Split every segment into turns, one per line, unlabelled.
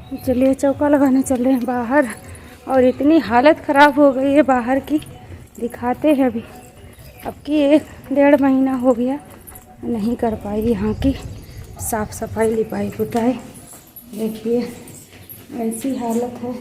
चलिए चौका लगाने चल रहे हैं बाहर। और इतनी हालत ख़राब हो गई है बाहर की, दिखाते हैं अभी। अब की 1 डेढ़ महीना हो गया नहीं कर पाई यहाँ की साफ़ सफाई लिपाई पुताई। देखिए ऐसी हालत है।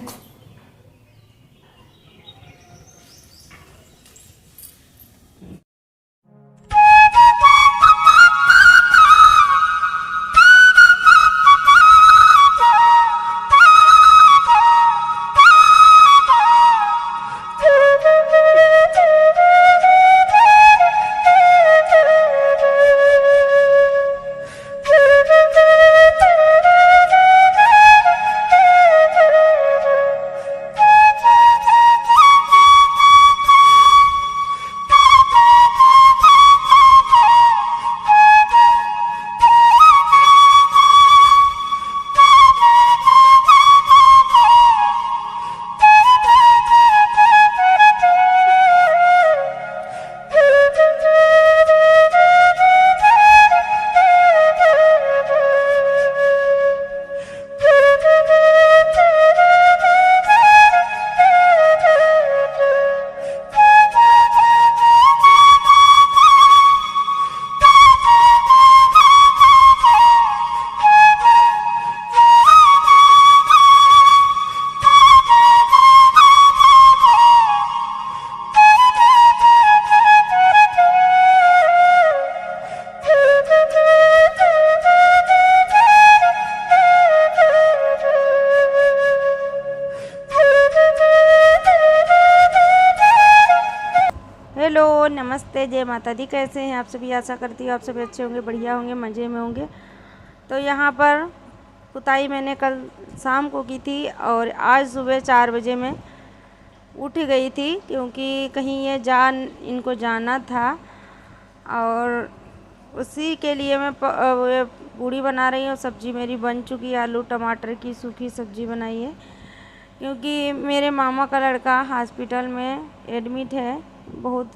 हेलो नमस्ते, जय माता दी। कैसे हैं आप सभी? आशा करती हूँ आप सभी अच्छे होंगे, बढ़िया होंगे, मज़े में होंगे। तो यहाँ पर पुताई मैंने कल शाम को की थी और आज सुबह 4 बजे मैं उठ गई थी, क्योंकि कहीं ये इनको जाना था और उसी के लिए मैं पूड़ी बना रही हूँ। सब्ज़ी मेरी बन चुकी है, आलू टमाटर की सूखी सब्ज़ी बनाई है, क्योंकि मेरे मामा का लड़का हॉस्पिटल में एडमिट है। बहुत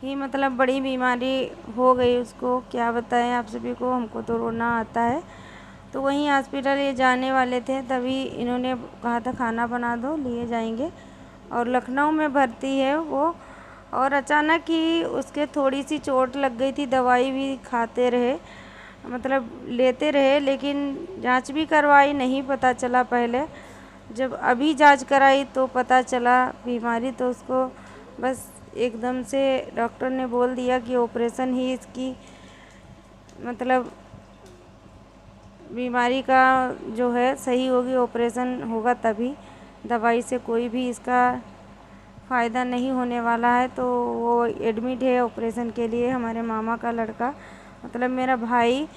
ही मतलब बड़ी बीमारी हो गई उसको, क्या बताएं आप सभी को, हमको तो रोना आता है। तो वहीं हॉस्पिटल ये जाने वाले थे, तभी इन्होंने कहा था खाना बना दो, लिए जाएंगे। और लखनऊ में भर्ती है वो, और अचानक ही उसके थोड़ी सी चोट लग गई थी। दवाई भी खाते रहे, मतलब लेते रहे, लेकिन जांच भी करवाई, नहीं पता चला पहले। जब अभी जांच कराई तो पता चला बीमारी, तो उसको बस एकदम से डॉक्टर ने बोल दिया कि ऑपरेशन ही इसकी मतलब बीमारी का जो है सही होगी, ऑपरेशन होगा तभी। दवाई से कोई भी इसका फ़ायदा नहीं होने वाला है। तो वो एडमिट है ऑपरेशन के लिए, हमारे मामा का लड़का, मतलब मेरा भाई।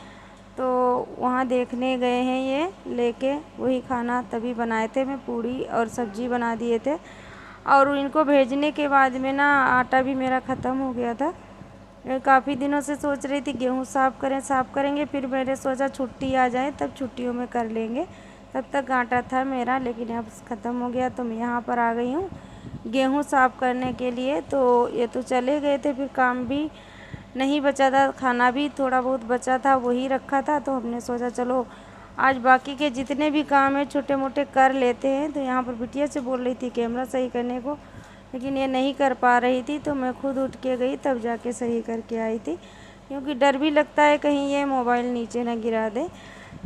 तो वहाँ देखने गए हैं ये लेके, वही खाना तभी बनाए थे, मैं पूड़ी और सब्ज़ी बना दिए थे। और इनको भेजने के बाद में ना आटा भी मेरा ख़त्म हो गया था। काफ़ी दिनों से सोच रही थी गेहूँ साफ़ करेंगे, फिर मैंने सोचा छुट्टी आ जाए तब छुट्टियों में कर लेंगे। तब तक आटा था मेरा, लेकिन अब ख़त्म हो गया। तो मैं यहाँ पर आ गई हूँ गेहूँ साफ़ करने के लिए। तो ये तो चले गए थे, फिर काम भी नहीं बचा था, खाना भी थोड़ा बहुत बचा था, वही रखा था। तो हमने सोचा चलो आज बाकी के जितने भी काम है छोटे मोटे कर लेते हैं। तो यहाँ पर बिटिया से बोल रही थी कैमरा सही करने को, लेकिन ये नहीं कर पा रही थी, तो मैं खुद उठ के गई, तब जाके सही करके आई थी, क्योंकि डर भी लगता है कहीं ये मोबाइल नीचे ना गिरा दे।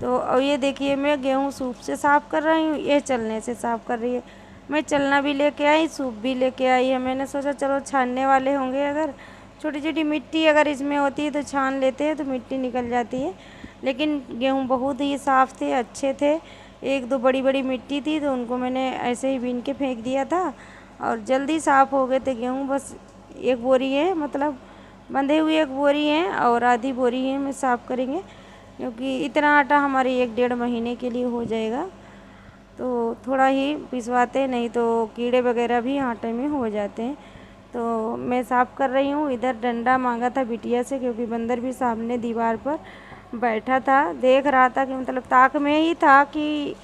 तो अब ये देखिए मैं गेहूँ सूप से साफ़ कर रही हूँ, ये चलने से साफ़ कर रही है। मैं चलना भी लेके आई, सूप भी लेके आई है। मैंने सोचा चलो छानने वाले होंगे, अगर छोटी छोटी मिट्टी अगर इसमें होती है तो छान लेते हैं, तो मिट्टी निकल जाती है। लेकिन गेहूँ बहुत ही साफ़ थे, अच्छे थे। 1-2 बड़ी बड़ी मिट्टी थी, तो उनको मैंने ऐसे ही बीन के फेंक दिया था और जल्दी साफ़ हो गए थे गेहूँ। बस 1 बोरी है, मतलब बंधे हुए 1 बोरी है और आधी बोरी है में साफ़ करेंगे, क्योंकि इतना आटा हमारे 1-1.5 महीने के लिए हो जाएगा। तो थोड़ा ही पिसवाते, नहीं तो कीड़े वगैरह भी आटे में हो जाते हैं। तो मैं साफ़ कर रही हूँ। इधर डंडा मांगा था बिटिया से, क्योंकि बंदर भी सामने दीवार पर बैठा था, देख रहा था कि मतलब ताक में ही था कि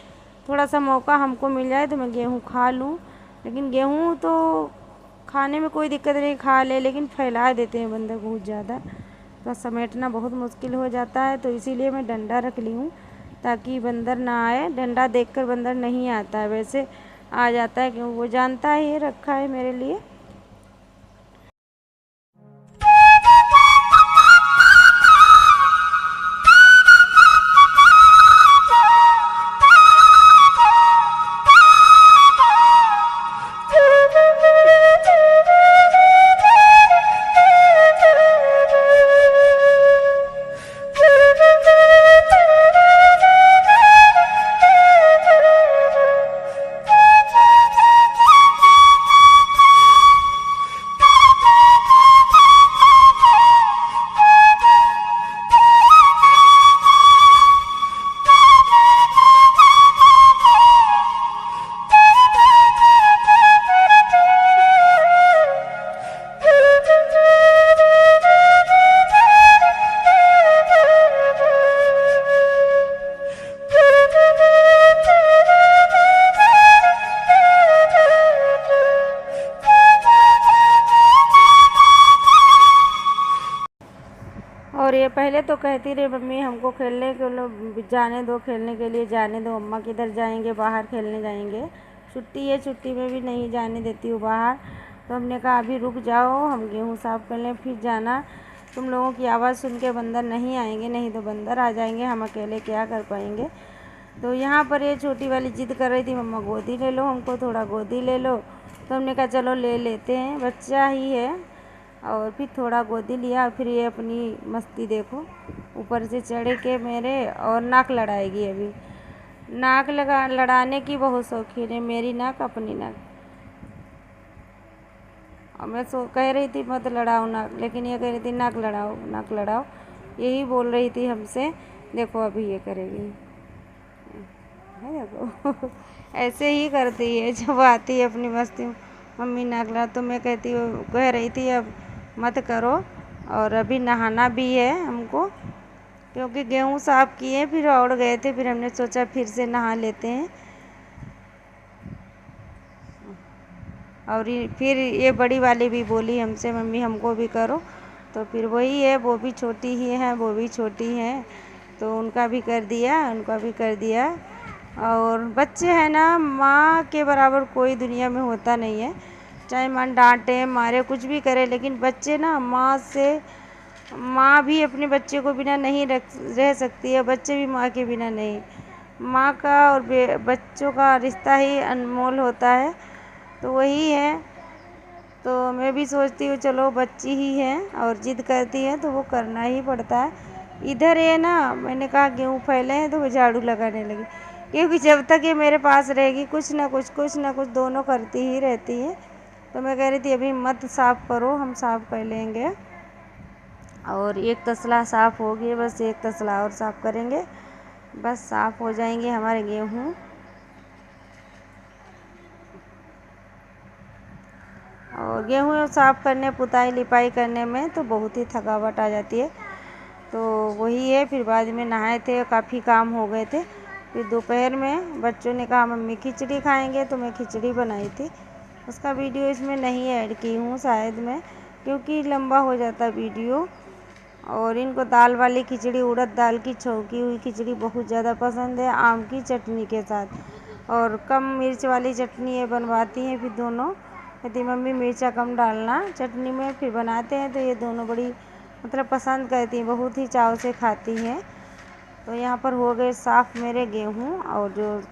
थोड़ा सा मौका हमको मिल जाए तो मैं गेहूँ खा लूँ। लेकिन गेहूँ तो खाने में कोई दिक्कत नहीं, खा ले, लेकिन फैला देते हैं बंदर बहुत ज़्यादा, तो समेटना बहुत मुश्किल हो जाता है। तो इसीलिए मैं डंडा रख ली हूँ ताकि बंदर ना आए। डंडा देखकर बंदर नहीं आता है, वैसे आ जाता है क्योंकि वो जानता है ये रखा है मेरे लिए। और ये पहले तो कहती रही मम्मी हमको खेलने के लिए जाने दो, खेलने के लिए जाने दो, अम्मा किधर जाएंगे, बाहर खेलने जाएंगे, छुट्टी है, छुट्टी में भी नहीं जाने देती हूँ बाहर। तो हमने कहा अभी रुक जाओ, हम गेहूँ साफ़ कर लें फिर जाना। तुम लोगों की आवाज़ सुन के बंदर नहीं आएंगे, नहीं तो बंदर आ जाएंगे, हम अकेले क्या कर पाएंगे। तो यहाँ पर ये छोटी वाली जिद कर रही थी मम्मा गोदी ले लो, हमको थोड़ा गोदी ले लो। तो हमने कहा चलो ले लेते हैं, बच्चा ही है। और फिर थोड़ा गोदी लिया। फिर ये अपनी मस्ती देखो, ऊपर से चढ़ के मेरे और नाक लड़ाएगी। अभी नाक लड़ाने की बहुत शौकीन है, मेरी नाक अपनी नाक। और मैं कह रही थी मत लड़ाओ नाक, लेकिन ये कह रही थी नाक लड़ाओ, नाक लड़ाओ, यही बोल रही थी हमसे। देखो अभी ये करेगी, है देखो ऐसे ही करती है जब आती है अपनी मस्ती में, मम्मी नाक लड़ा। तो मैं कह रही थी अब मत करो। और अभी नहाना भी है हमको, क्योंकि गेहूँ साफ़ किए फिर औड़ गए थे, फिर हमने सोचा फिर से नहा लेते हैं। और फिर ये बड़ी वाली भी बोली हमसे मम्मी हमको भी करो। तो फिर वही है, वो भी छोटी ही है, वो भी छोटी हैं, तो उनका भी कर दिया, उनका भी कर दिया। और बच्चे हैं ना, माँ के बराबर कोई दुनिया में होता नहीं है। चाहे माँ डांटे मारे कुछ भी करे, लेकिन बच्चे ना माँ भी अपने बच्चे को बिना नहीं रह सकती है, बच्चे भी माँ के बिना नहीं। माँ का और बच्चों का रिश्ता ही अनमोल होता है। तो वही है। तो मैं भी सोचती हूँ चलो बच्ची ही है और ज़िद करती है तो वो करना ही पड़ता है। इधर ये ना, मैंने कहा गेहूँ फैले हैं तो वो झाड़ू लगाने लगी, क्योंकि जब तक ये मेरे पास रहेगी कुछ ना कुछ दोनों करती ही रहती है। तो मैं कह रही थी अभी मत साफ़ करो, हम साफ़ कर लेंगे। और एक तसला साफ़ हो गई, बस एक तसला और साफ़ करेंगे, बस साफ़ हो जाएंगे हमारे गेहूँ। और गेहूँ साफ़ करने, पुताई लिपाई करने में तो बहुत ही थकावट आ जाती है। तो वही है। फिर बाद में नहाए थे, काफ़ी काम हो गए थे। फिर दोपहर में बच्चों ने कहा मम्मी खिचड़ी खाएंगे, तो मैं खिचड़ी बनाई थी। उसका वीडियो इसमें नहीं ऐड की हूँ शायद मैं, क्योंकि लंबा हो जाता वीडियो। और इनको दाल वाली खिचड़ी, उड़द दाल की छौंकी हुई खिचड़ी बहुत ज़्यादा पसंद है, आम की चटनी के साथ। और कम मिर्च वाली चटनी ये बनवाती हैं, फिर दोनों कहती मम्मी मिर्चा कम डालना चटनी में। फिर बनाते हैं तो ये दोनों बड़ी मतलब पसंद करती हैं, बहुत ही चाव से खाती हैं। तो यहाँ पर हो गए साफ़ मेरे गेहूँ, और जो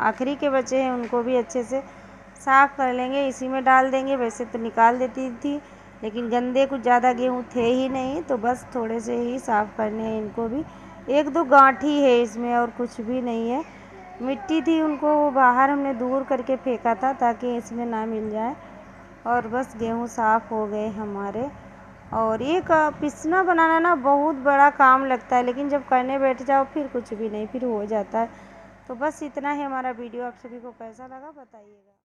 आखिरी के बचे हैं उनको भी अच्छे से साफ़ कर लेंगे, इसी में डाल देंगे। वैसे तो निकाल देती थी, लेकिन गंदे कुछ ज़्यादा गेहूँ थे ही नहीं, तो बस थोड़े से ही साफ़ करने हैं इनको भी। एक दो गांठी है इसमें और कुछ भी नहीं है। मिट्टी थी, उनको बाहर हमने दूर करके फेंका था ताकि इसमें ना मिल जाए। और बस गेहूँ साफ़ हो गए हमारे। और ये पिसना बनाना ना बहुत बड़ा काम लगता है, लेकिन जब करने बैठ जाओ फिर कुछ भी नहीं, फिर हो जाता है। तो बस इतना ही हमारा वीडियो। आप सभी को कैसा लगा बताइएगा।